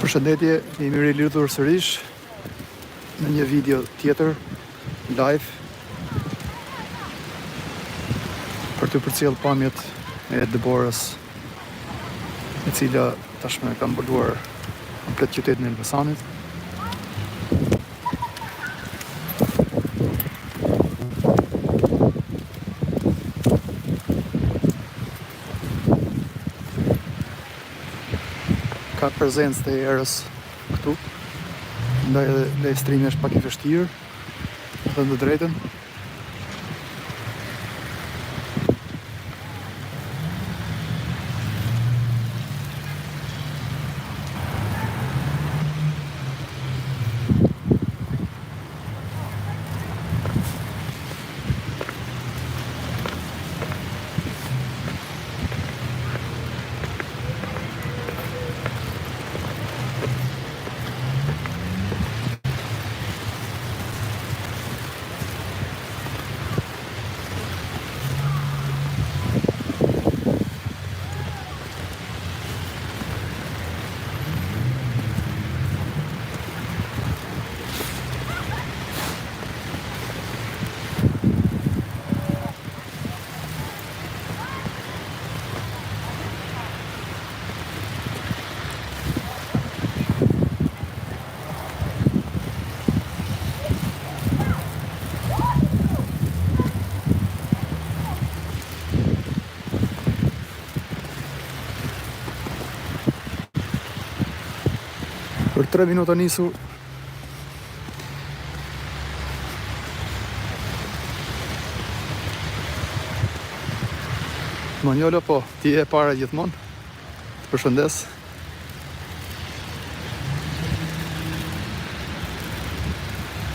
Përshëndetje, jemi rilidhur sërish në një video tjetër, live, për të përcjellë pamjet e Deborës, e cila tashmë ka mbuluar komplet qytetin e Elbasanit. Ka prezencë të erës këtu, ndaj edhe streami është pak i vështirë, dhe në drejtën. Për 3 minuta nisu. Manjolo, po, ti e para gjithmonë. Të përshëndes.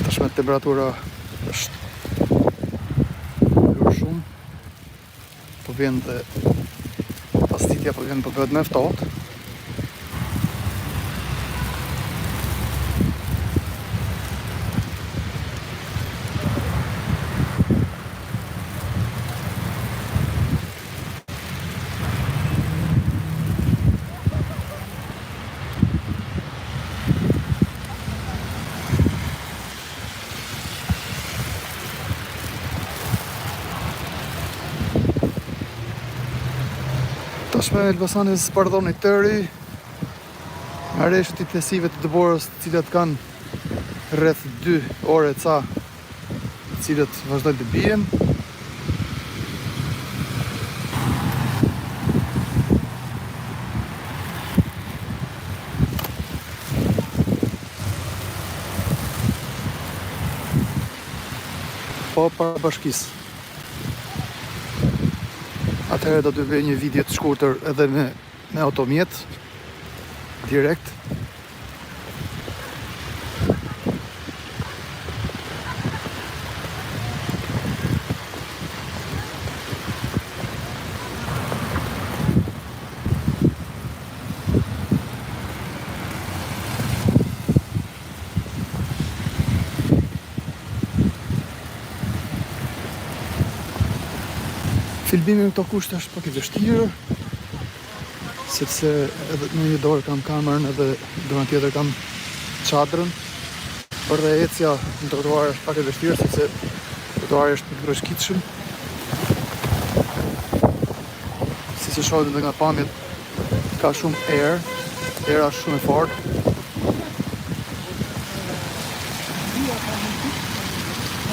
Tashmë temperatura është shumë. Po vjen dhe pastitja, po vjen po bëhet më ftohtë. Tashme Elbasani zbardhon i tëri, arreshët i plesive të Deborës, të cilat kanë rreth 2 ore ca, të cilat vazhdojnë të bien. Po para bashkisë. Atëherë do të bëj një video të shkurtër edhe me automjet direkt. Filmimi në këto kushte është pak i vështirë, sepse edhe në një dorë kam kamerën edhe dorën tjetër kam çadrën, por dhe ecja në trotuar është pak e vështirë, sepse trotuari është pak i rrëshqitshëm. Si që shohim edhe nga pamjet, ka shumë erë, era është shumë e fortë.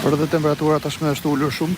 Por edhe temperatura tashmë është ulur shumë.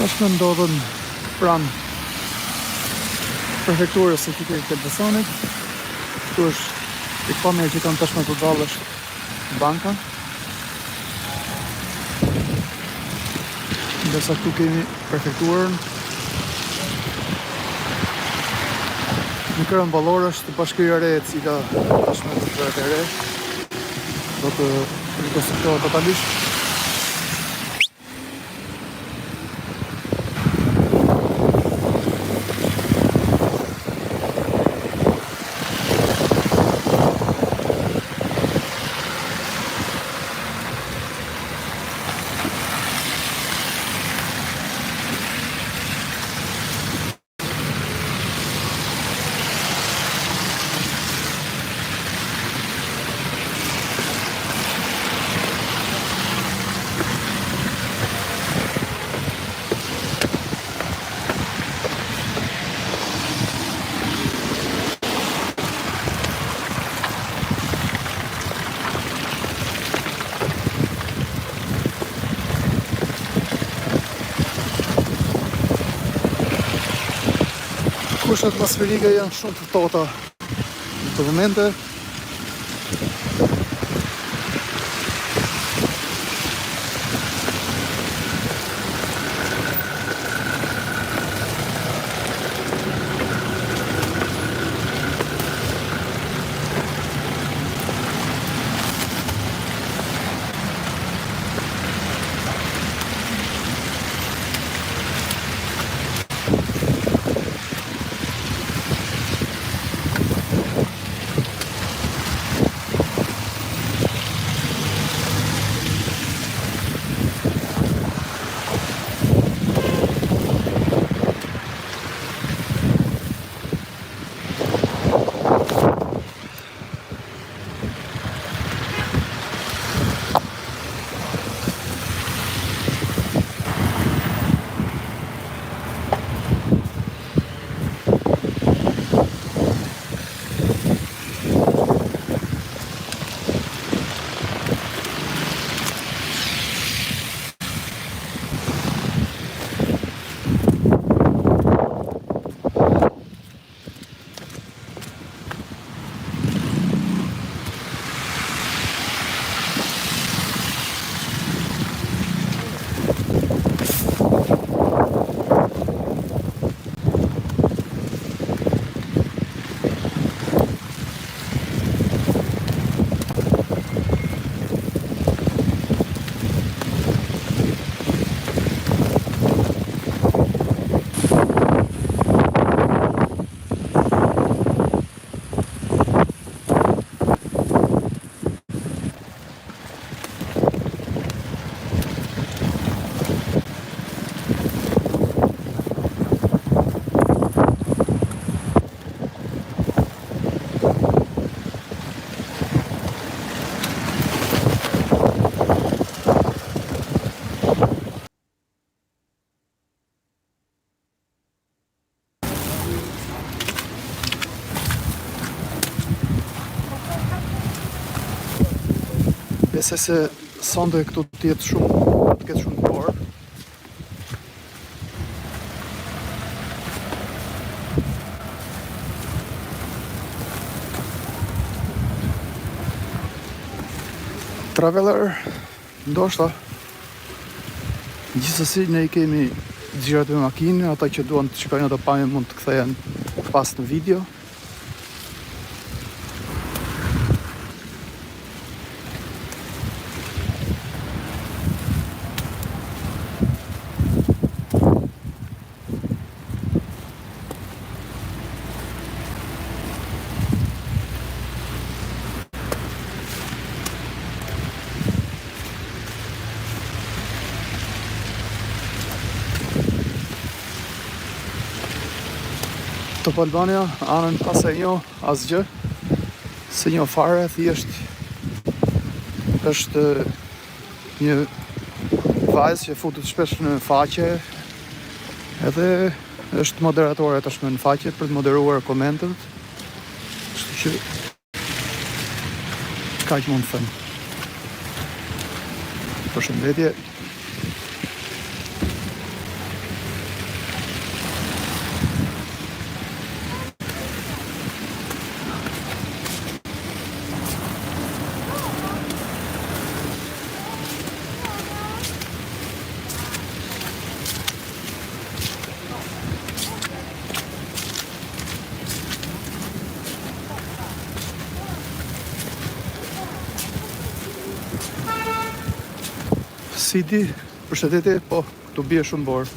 Tashmë ndodhen pranë prefekturës së qytetit të Elbasanit. Këtu është i pamirë që kanë tashmë përballë është banka. Ndërsa këtu kemi prefekturën. Në kërën ballor është bashkëria e re e cila tashmë do të bëhet e re. Do të rikonstruktohet totalisht. Kushtet atmosferike janë shumë të tota në këtë momente. Besoj se sonde këtu të ketë shumë kohë. Traveler, ndoshta. Gjithsesi ne I kemi xhirat me makinë, ata që duan të shikojnë ato pamje mund të kthehen pas në video. Top Albania, anën pas e njo, asgjë, se njo fare, thjesht është një vajzë që futet shpesh në faqe, edhe është moderatore tashmë në faqe për të moderuar komentet, kështu që kaq mund të them. Përshëndetje. City, përshëndetje, po këtu bie shumë borë.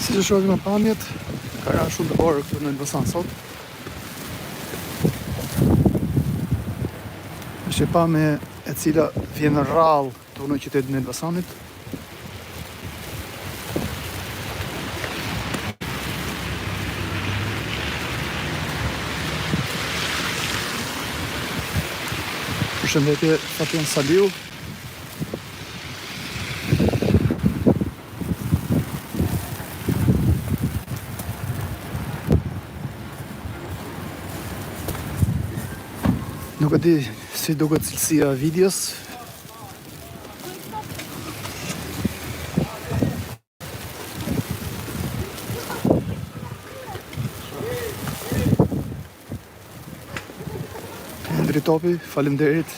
Si që shohim në pamjet, ka ra shumë të borë këtu në Elbasan sot. Është e pamje e cila vjen në rrallë këtu në qytetin e Elbasanit. Përshëndetje Fatjen Saliu. Nuk e di si duket cilësia e videos. Hendri Topi, faleminderit.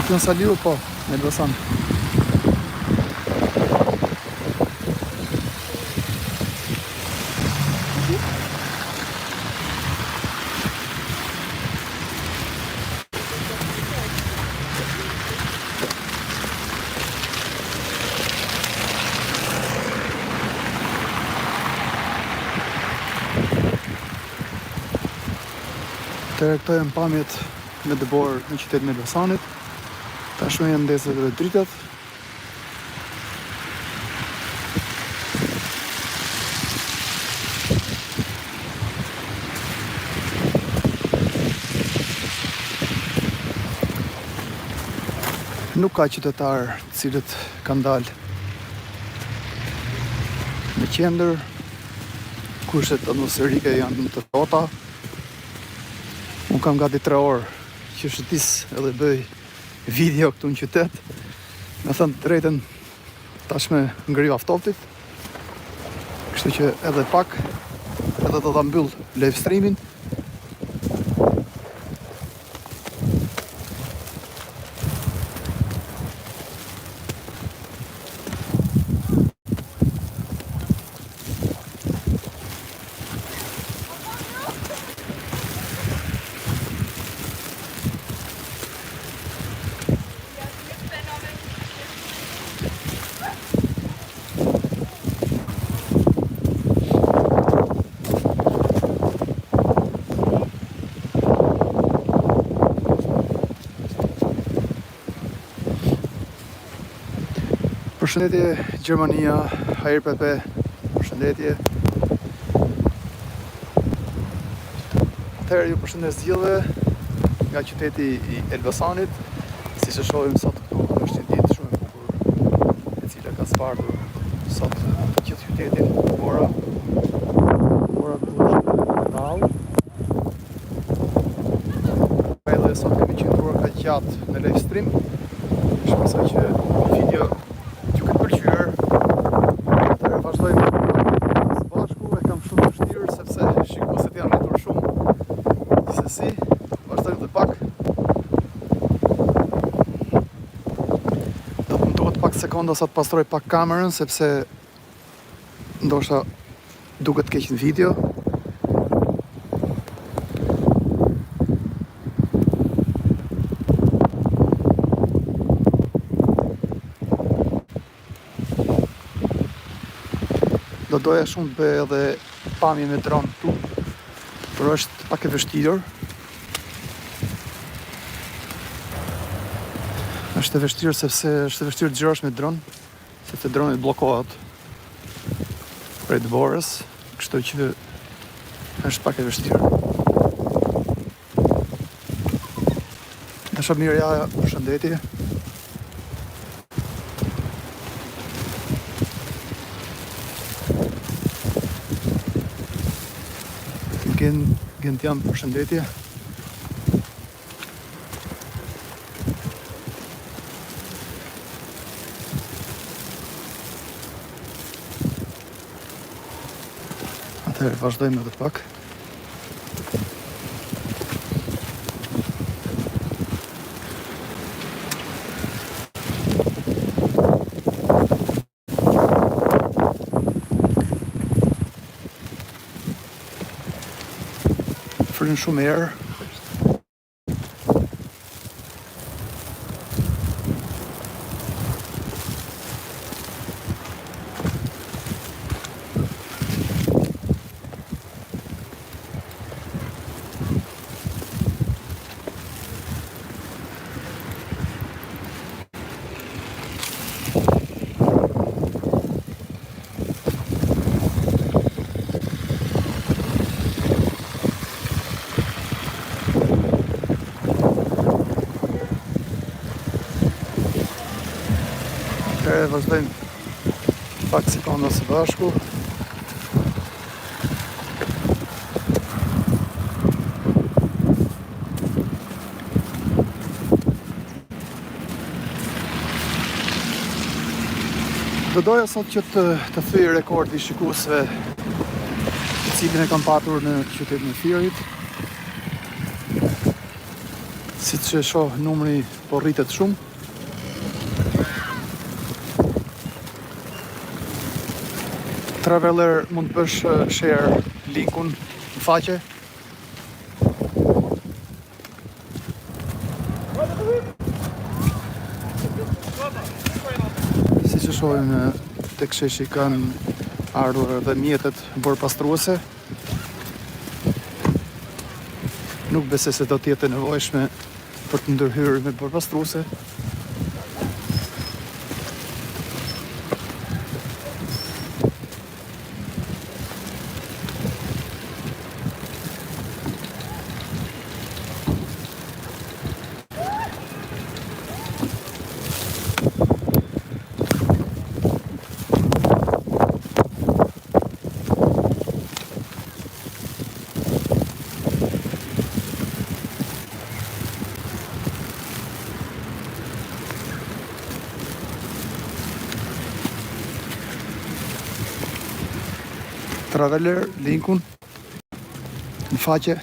Fatjen Saliu, po, në Elbasan. Të rektojmë pamjet me dëborë në qytetin e Elbasanit. Tashmë janë ndezet dhe dritat. Nuk ka qytetarë cilët kanë dalë në qendër. Kushtet atmosferike janë të kota. Unë kam gati 3 orë që shëtis edhe bëj video këtu në qytet. Me thënë të drejtën, tashme ngriva aftoftit. Kështu që edhe pak, edhe do ta mbyll live streamin. Përshëndetje Gjermania, HRPP, përshëndetje. Atëherë ju përshëndes gjithëve nga qyteti I Elbasanit. Si që shohim sot këtu, është një ditë shumë e bukur, e cila ka spartur sot gjithë qytetin, ora këtu është rrallë. gjatë në live stream. Shpresoj që video t'ju këtë pëlqyer. Atëherë vazhdojmë së bashku, e kam shumë vështirë sepse shikuesit janë rritur shumë. Gjithsesi, vazhdojmë dhe pak. Do të më duhet pak sekonda sa të pastroj pak kamerën sepse ndoshta duket keq në video. Do doja shumë të bëj edhe pamje me dron këtu, por është pak e vështirë. Është e vështirë sepse është e vështirë të gjërash me dron, sepse droni bllokohet prej dëborës, kështu që është pak e vështirë. Është mirë ja, përshëndetje. Gent jam, përshëndetje. Atëherë vazhdojmë edhe pak. Frynë shumë erë. Vazhdojmë pak sekonda së bashku. Do doja sot që të thyej rekordi shikuesve të cilin e kam patur në qytetin e Firit. Siç e shoh, numri po rritet shumë. Traveler, mund të bësh share linkun në faqe. Si që shohim, tek sheshi kanë ardhur edhe mjetet borpastruese. Nuk besoj se do të jetë e nevojshme për të ndërhyrë me borpastruese. Traveler, linkun në faqe.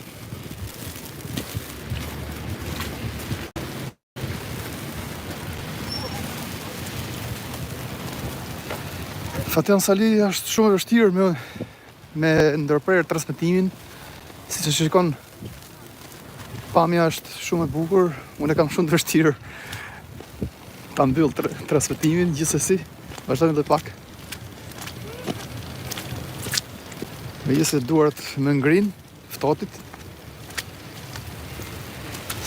Fatian Sali është shumë e vështirë me ndërprerë transmetimin, siç e shikon, pamja është shumë e bukur, unë e kam shumë të vështirë ta mbyll transmetimin, gjithsesi, vazhdojmë edhe pak. Megjithëse duart më ngrin, ftohtit,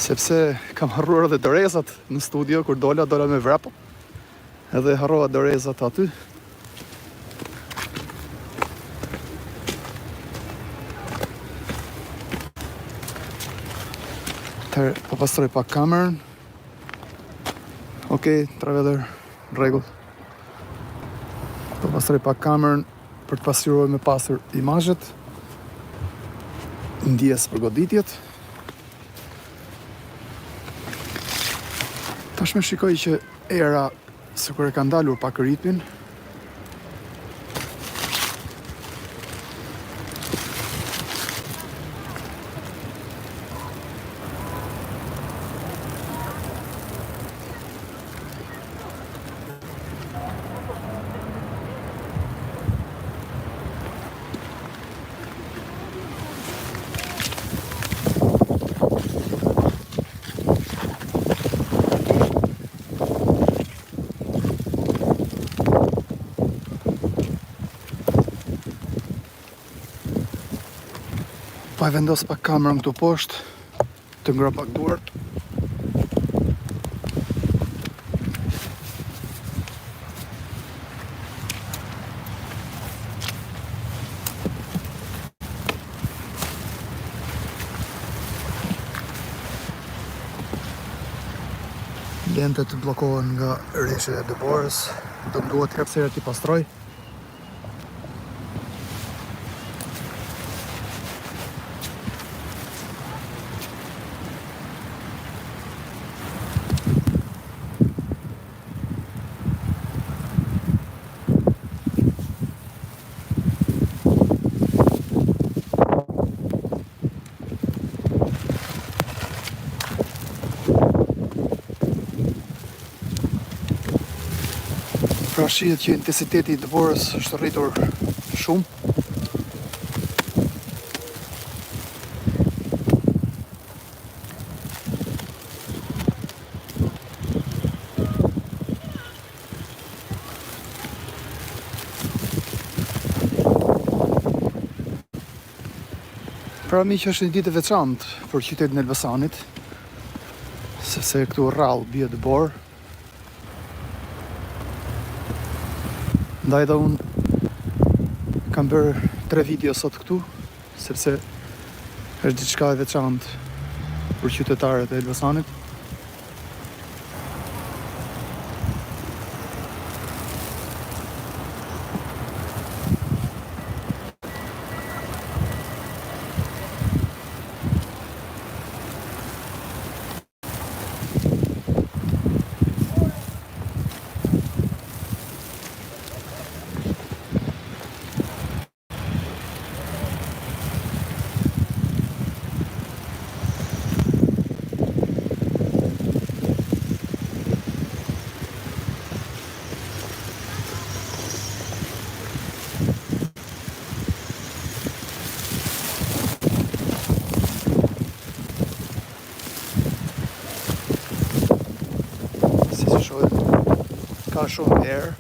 sepse kam harruar edhe dorezat në studio, kur dola me vrapo, edhe harrova dorezat aty. Po pastroj pak kamerën. Okej, traveler, rregull. Po pastroj pak kamerën për të pastruar me pastër imazhet. Ndjes për goditjet. Tashme shikoj që era se kur e ka ndalur pak ritmin. Pa e vendos pak kamerën këtu poshtë, të ngra pak duart. Lentët bllokohen nga rreshtet e dëborës, do më duhet hapësira t'i pastroj. Pra shihet që intensiteti i dëborës është rritur shumë. Pra mi që është një ditë e veçantë për qytetin e Elbasanit, sepse këtu rrallë bie dëbor. Ndaj dhe unë kam bërë 3 video sot këtu, sepse është diçka e veçantë për qytetarët e Elbasanit. Ka shumë erë.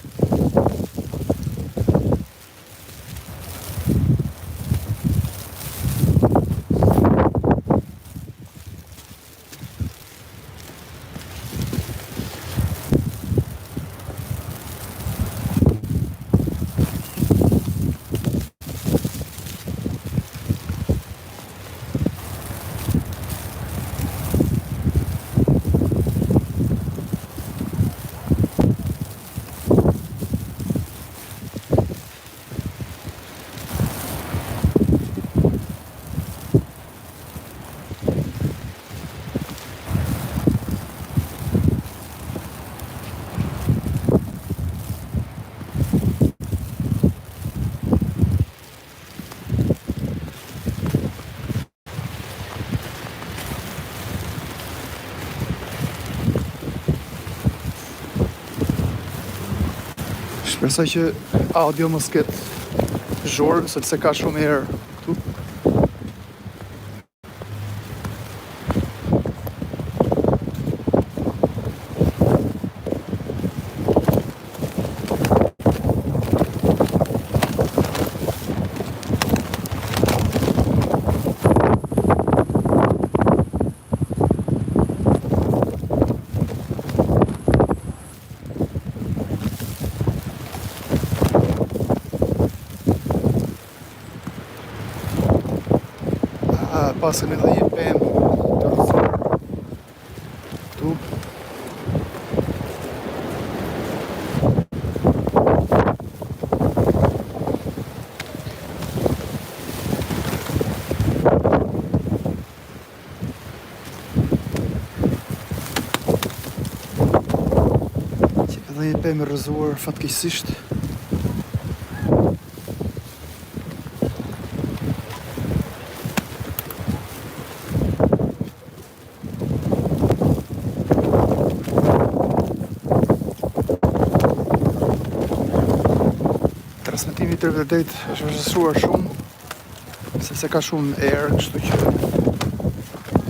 Shpresoj që audio mos ketë zhurmë, sepse ka shumë erë këtu. Pasën edhe një pemë të rëzuar këtu. në një pemë rrëzuar fatkeqësisht. Transmetimi i tërë drejt është vështruar shumë, sepse ka shumë erë, kështu që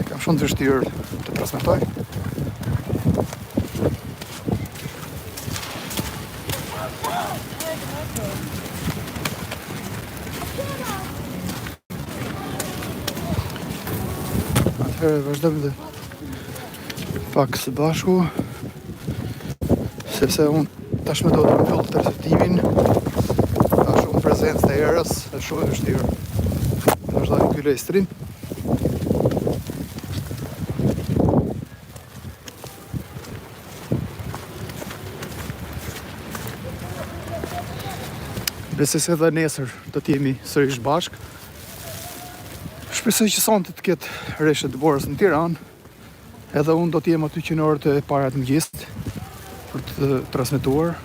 e kam shumë të vështirë të transmetoj. Atëherë vazhdojmë dhe pak së bashku, sepse unë tashme do të mbyll transmetimin. Ka shumë prezencë të erës, është shumë e vështirë. Vazhdojmë ky live stream. Besoj se edhe nesër do t'jemi sërish bashk. Shpresoj që sonte të ketë reshët të Borës në Tiranë, edhe unë do t'jem aty që në orët e para të mëngjesit për të transmetuar.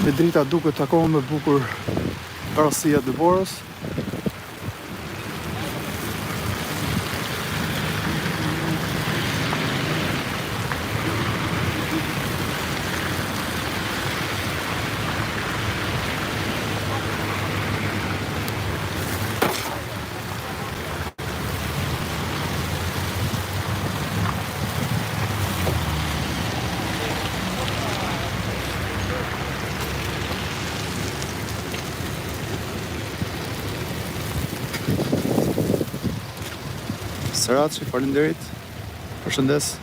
Me drita duket akoma më bukur parasia të Borës. Seraci, faleminderit. Përshëndes.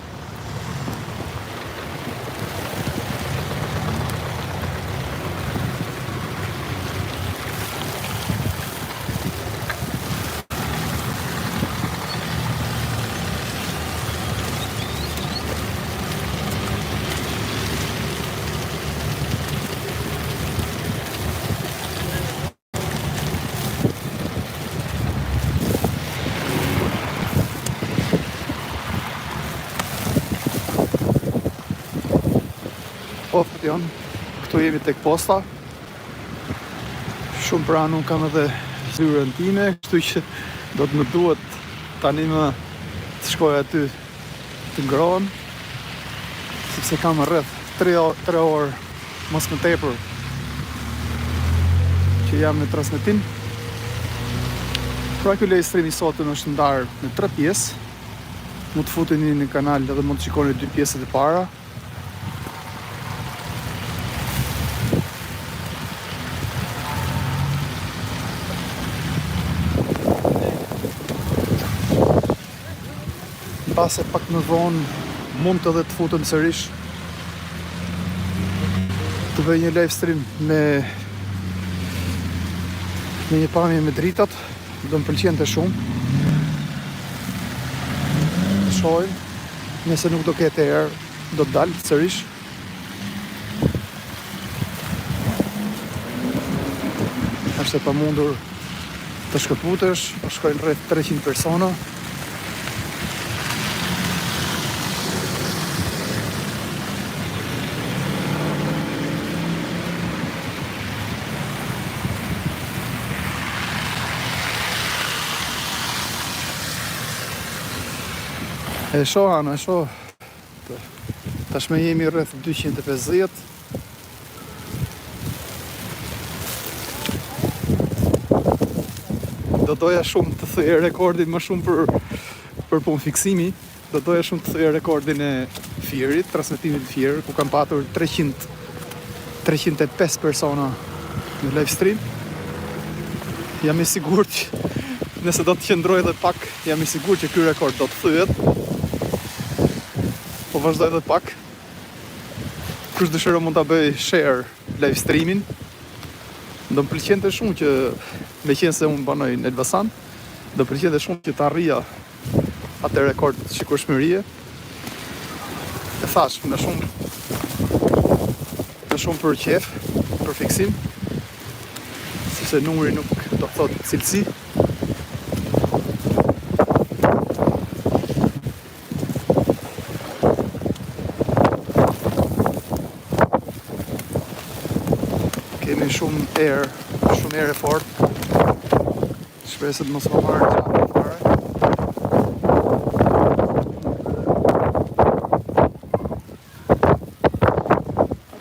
Ofët janë, këtu jemi tek posta. Shumë pranë unë kam edhe zyrën time, kështu që do të më duhet tani më të shkoj aty të ngrohem, sepse kam rreth 3 orë mos më tepër që jam në transmetim. Pra ky live stream i sotëm është ndarë në 3 pjesë. Mund të futeni në kanal edhe mund të shikoni 2 pjesët e para. Pas e pak më vonë mund edhe të futem sërish të bëj një live stream me një pamje me dritat, do më pëlqente shumë. Shohim, nëse nuk do ketë erë, do të dalë sërish. Është e pamundur të shkëputesh, po shkojnë rreth 300 persona. E shoh. Tashme jemi rreth 250. Do doja shumë të thëj rekordin më shumë për punë fiksimi. Do doja shumë të thëj rekordin e Fierit, transmetimit të Fier, ku kam patur 305 persona në live stream. Jam i sigurt që nëse do të qëndroj edhe pak, jam i sigurt që ky rekord do të thyet. Po vazhdoj edhe pak. Kush dëshiron mund ta bëj share live streamin. Do më pëlqente shumë që, meqense unë banoj në Elbasan, do pëlqente shumë që të arrija atë rekord të shikurshmërie. E thash, me shumë për qef, për fiksim, sepse numri nuk do të thotë cilësi. Kemi shumë erë e fortë. Shpresë të mos më marrë gjatë fare.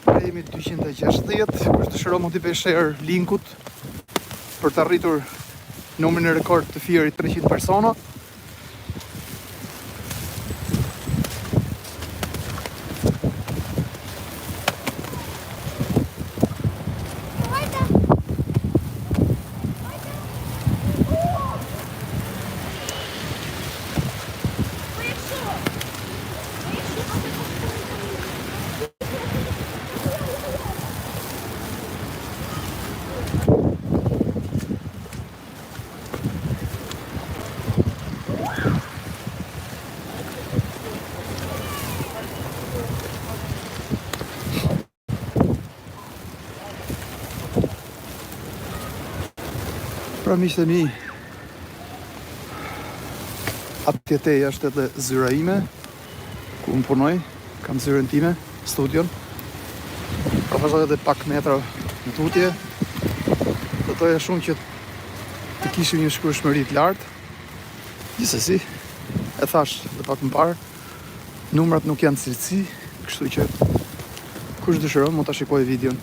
Atëherë jemi 260, kush dëshiron mund t'i bëj share linkut për të arritur numrin e rekord të Fierit 300 persona. Pra miqtë e mi, atjetej është edhe zyra ime, ku unë punoj, kam zyrën time, studion. Ka vazhdoj edhe pak metra në tutje. Do doja shumë që të kishim një shkurshmëri të lartë. Gjithsesi, e thash dhe pak më parë, numrat nuk janë cilësi, kështu që kush dëshiron mund ta shikojë videon.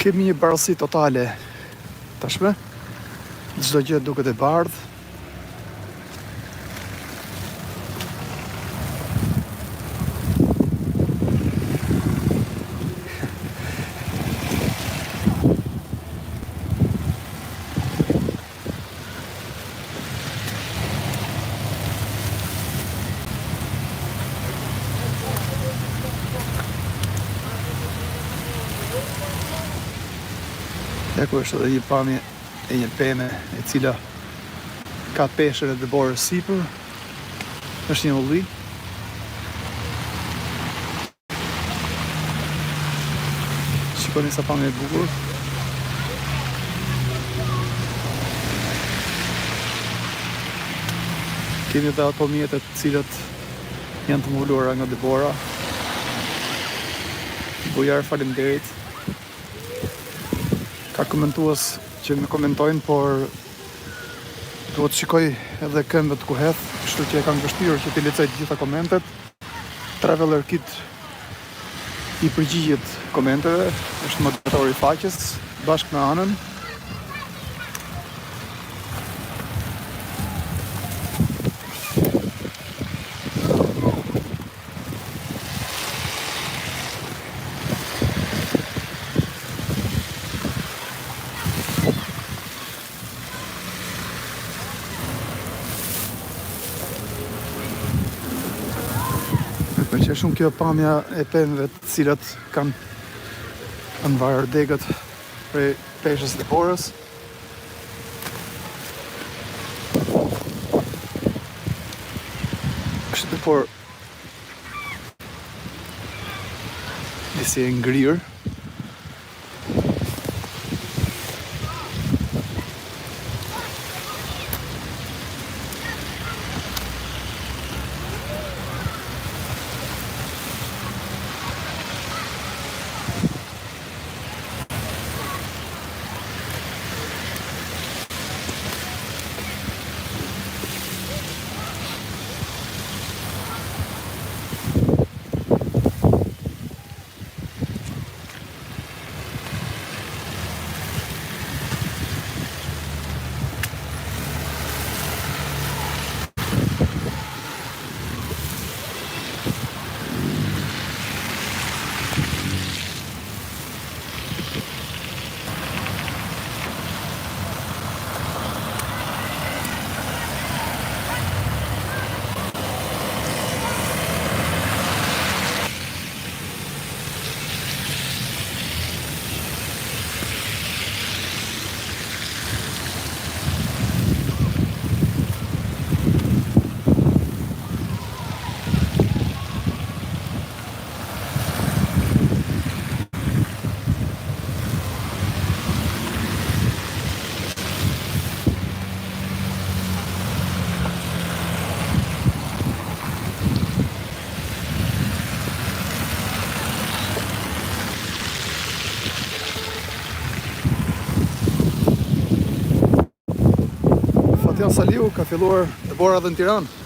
Kemi një bardhësi totale tashme. Çdo gjë duket e bardhë. Eko është edhe një pamje e një peme e cila ka peshën e dëborës sipër. Është një ulli. Shikoni sa pamje e bukur. Kemi edhe ato mjetet cilat janë të mbuluara nga dëbora. Bujar, faleminderit. Ka komentues që më komentojnë, por duhet shikoj edhe këmbët ku hedh, kështu që e kam vështirë që t'i lexoj të gjitha komentet. Traveler Kit i përgjigjet komenteve, është moderatori i faqes bashkë me Anën. Që shumë kjo pamja e pemëve të cilat kanë varër degët prej peshës dhe borës. Është por disi e ngrirë. Fatian Saliu ka filluar të bora edhe në Tiranë.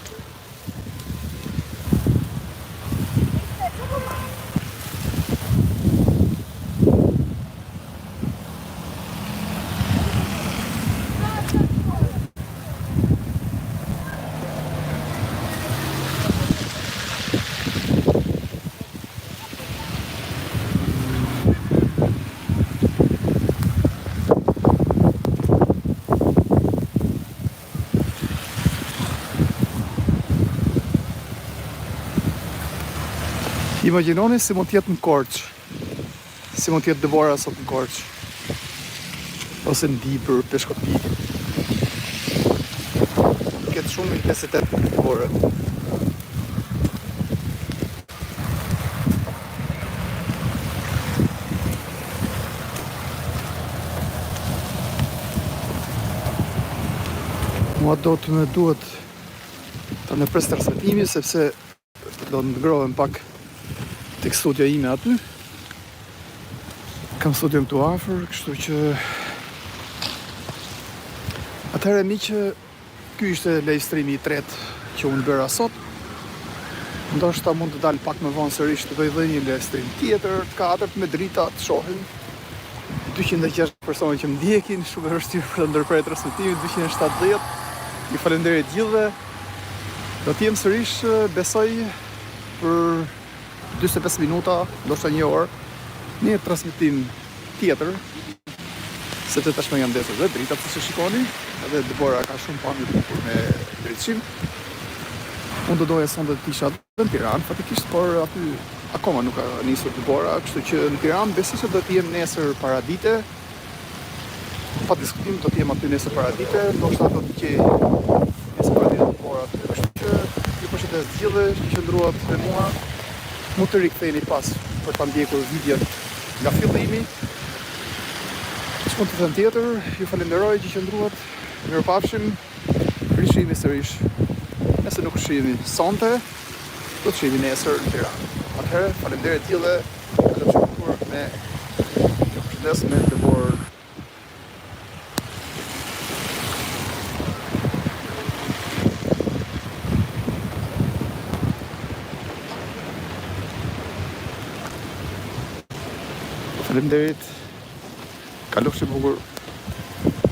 Imagjinoni si mund t'jetë në Korçë, si mund t'jetë dëbora sot në Korçë, ose në Dibër, Peshkopi. Ketë shumë intensitet në dëbore. Mua do të me duhet të në pres transmetimi, sepse do të ndëgrohem pak tek studia ime aty. Kam studion këtu afër, kështu që atëherë miqë, ky ishte livestreami i tretë që unë bëra sot. Ndoshta mund të dal pak më vonë sërish të bëj dhe një livestream tjetër, të katërt me drita të shohim. 206 persona që më ndjekin, shumë e vështirë për të ndërprer transmetimin, 270. Ju falenderoj gjithëve. Do të jem sërish, besoj, për 45 minuta, ndoshta një orë, një transmetim tjetër, sepse tashmë jam ndesur dhe drita që shikoni, edhe dëbora ka shumë pamje të bukur me dritëshim. Unë do doja sonde të isha dhe në Tiranë, fatikisht, por aty akoma nuk ka nisur dëbora, kështu që në Tiranë besoj se do të jem nesër paradite. Pa diskutim do të jem aty nesër paradite, ndoshta do të gjej nesër paradite dëbora aty, kështu që ju përshëndes të gjithëve që qëndruat me mua. Mund të riktheheni pas për ta ndjekur videon nga fillimi. Ç'mund të them tjetër, ju falenderoj që qëndruat. Mirupafshim. Rishihemi sërish. Nëse nuk shihemi sonte, do të shihemi nesër në Tiranë. Atëherë, faleminderit gjithëve. Kalofshi bukur me ju përshëndes me dëborë. Faleminderit. Kalofshi bukur.